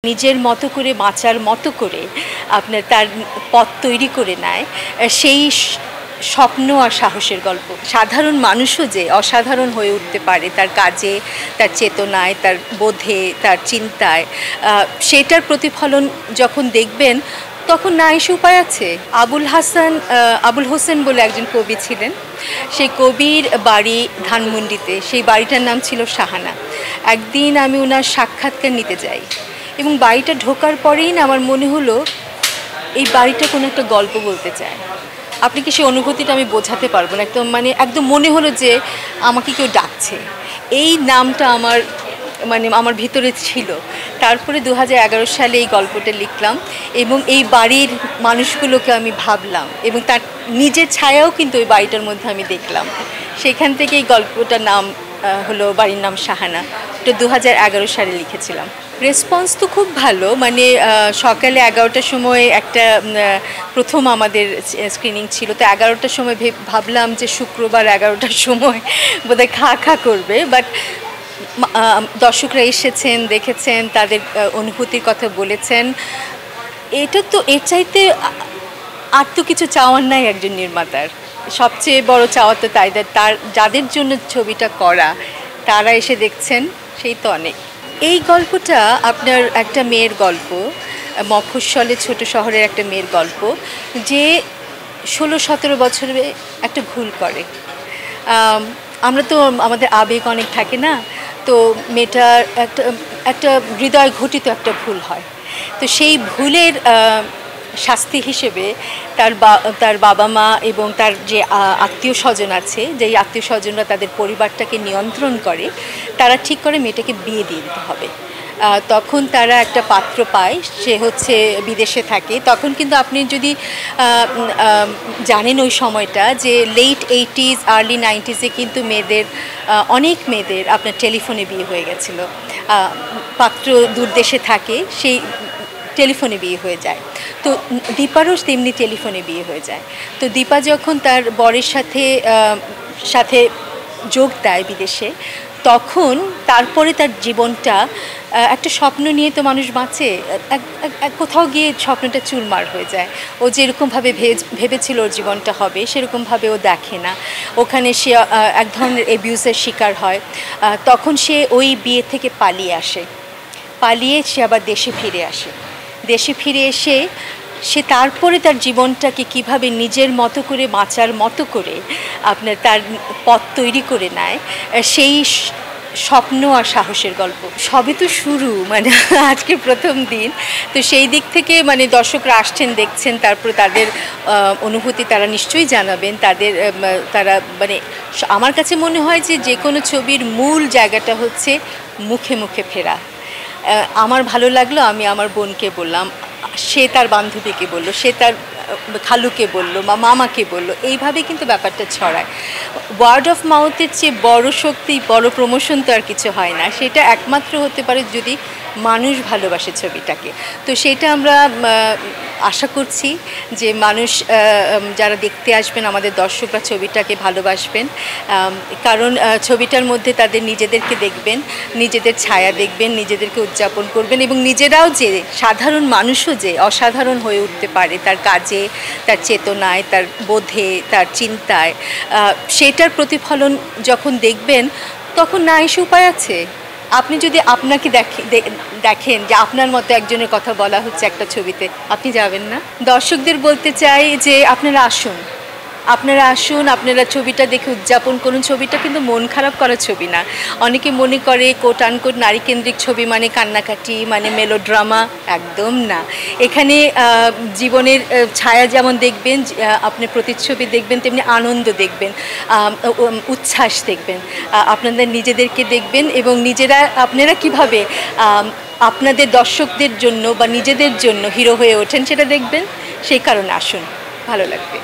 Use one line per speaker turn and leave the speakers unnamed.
নিজের মতো করে বাঁচার মতো করে আপনার তার পথ তৈরি করে নেয়, সেই স্বপ্ন আর সাহসের গল্প। সাধারণ মানুষও যে অসাধারণ হয়ে উঠতে পারে তার কাজে, তার চেতনায়, তার বোধে, তার চিন্তায়, সেটার প্রতিফলন যখন দেখবেন তখন না এসে উপায় আছে। আবুল হোসেন বলে একজন কবি ছিলেন। সেই কবির বাড়ি ধানমন্ডিতে, সেই বাড়িটার নাম ছিল শাহানা। একদিন আমি ওনার সাক্ষাৎকার নিতে যাই এবং বাড়িটা ঢোকার পরেই না আমার মনে হলো এই বাড়িটা কোনো একটা গল্প বলতে চায়। আপনি কি সেই অনুভূতিটা আমি বোঝাতে পারবো না, একদম মনে হলো যে আমাকে কেউ ডাকছে। এই নামটা আমার ভিতরে ছিল। তারপরে 2011 সালে এই গল্পটা লিখলাম এবং এই বাড়ির মানুষগুলোকে আমি ভাবলাম এবং তার নিজের ছায়াও কিন্তু ওই বাড়িটার মধ্যে আমি দেখলাম। সেখান থেকে এই গল্পটার নাম হলো, বাড়ির নাম শাহানা। এটা 2011 সালে লিখেছিলাম। রেসপন্স তো খুব ভালো। সকালে 11টার সময় একটা প্রথম আমাদের স্ক্রিনিং ছিল, তো 11টার সময় ভাবলাম যে শুক্রবার 11টার সময় বোধহয় খা করবে, বাট দর্শকরা এসেছেন, দেখেছেন, তাদের অনুভূতির কথা বলেছেন। এটা তো এর চাইতে আর তো কিছু চাওয়ার নাই একজন নির্মাতার। সবচেয়ে বড় চাওয়া তো তার যাদের জন্য ছবিটা করা, তারা এসে দেখছেন, সেই তো অনেক। এই গল্পটা আপনার একটা মেয়ের গল্প, মফস্বলে ছোট শহরের একটা মেয়ের গল্প, যে 16-17 বছরে একটা ভুল করে। আমরা তো আমাদের আবেগ অনেক থাকে না, তো মেয়েটার একটা হৃদয় ঘটিত একটা ভুল হয়। তো সেই ভুলের শাস্তি হিসেবে তার বাবা মা এবং তার যে আত্মীয় স্বজন আছে, যেই আত্মীয় স্বজনরা তাদের পরিবারটাকে নিয়ন্ত্রণ করে, তারা ঠিক করে মেয়েটাকে বিয়ে দিয়ে দিতে হবে। তখন তারা একটা পাত্র পায়, সে হচ্ছে বিদেশে থাকে। তখন কিন্তু আপনি যদি জানেন ওই সময়টা যে লেট 80s আর্লি 90s কিন্তু অনেক মেয়েদের আপনার টেলিফোনে বিয়ে হয়ে গেছিলো। পাত্র দূর দেশে থাকে, সেই টেলিফোনে বিয়ে হয়ে যায়। তো দীপারও তেমনি টেলিফোনে বিয়ে হয়ে যায়। তো দীপা যখন তার বরের সাথে যোগ দেয় বিদেশে, তখন তারপরে তার জীবনটা একটা স্বপ্ন নিয়ে তো মানুষ বাঁচে, কোথাও গিয়ে স্বপ্নটা চুরমার হয়ে যায়। ও যেরকমভাবে ভেবেছিল ওর জীবনটা হবে, সেরকমভাবে ও দেখে না। ওখানে সে এক ধরনের অ্যাবিউসের শিকার হয়। তখন সে ওই বিয়ে থেকে পালিয়ে সে আবার দেশে ফিরে আসে। দেশে ফিরে এসে সে তারপরে তার জীবনটাকে কিভাবে নিজের মতো করে বাঁচার মতো করে আপনার তার পথ তৈরি করে নেয়, সেই স্বপ্ন আর সাহসের গল্প। সবে তো শুরু, আজকে প্রথম দিন। তো সেই দিক থেকে দর্শকরা আসছেন, দেখছেন, তারপরে তাদের অনুভূতি তারা নিশ্চয়ই জানাবেন। তারা আমার কাছে মনে হয় যে কোনো ছবির মূল জায়গাটা হচ্ছে মুখে মুখে ফেরা। আমার ভালো লাগলো, আমি আমার বোনকে বললাম, সে তার বান্ধবীকে বললো, সে তার খালুকে বললো, মামাকে বললো, এইভাবে কিন্তু ব্যাপারটা ছড়ায়। ওয়ার্ড অফ মাউথের চেয়ে বড় শক্তি, বড় প্রমোশন তো আর কিছু হয় না। সেটা একমাত্র হতে পারে যদি মানুষ ভালোবাসে ছবিটাকে। তো সেটা আমরা আশা করছি যে মানুষ যারা দেখতে আসবেন, আমাদের দর্শকরা ছবিটাকে ভালোবাসবেন। কারণ ছবিটার মধ্যে তাদের নিজেদেরকে দেখবেন, নিজেদের ছায়া দেখবেন, নিজেদেরকে উদযাপন করবেন এবং নিজেরাও যে সাধারণ মানুষও যে অসাধারণ হয়ে উঠতে পারে তার কাজে, তার চেতনায়, তার বোধে, তার চিন্তায়, সেটার প্রতিফলন যখন দেখবেন তখন না এসে উপায় আছে। আপনি যদি আপনাকে দেখেন যে আপনার মতো একজনের কথা বলা হচ্ছে একটা ছবিতে, আপনি যাবেন না? দর্শকদের বলতে চাই যে আপনারা আসুন, আপনারা ছবিটা দেখে উদযাপন করুন। ছবিটা কিন্তু মন খারাপ করার ছবি না। অনেকে মনে করে কোট আনকোট নারীকেন্দ্রিক ছবি কান্নাকাটি, মেলোড্রামা, একদম না। এখানে জীবনের ছায়া যেমন দেখবেন, আপনি প্রতিচ্ছবি দেখবেন, তেমনি আনন্দ দেখবেন, উচ্ছ্বাস দেখবেন, আপনাদের নিজেদেরকে দেখবেন এবং আপনারা কিভাবে আপনাদের দর্শকদের জন্য বা নিজেদের জন্য হিরো হয়ে ওঠেন সেটা দেখবেন। সেই কারণে আসুন, ভালো লাগবে।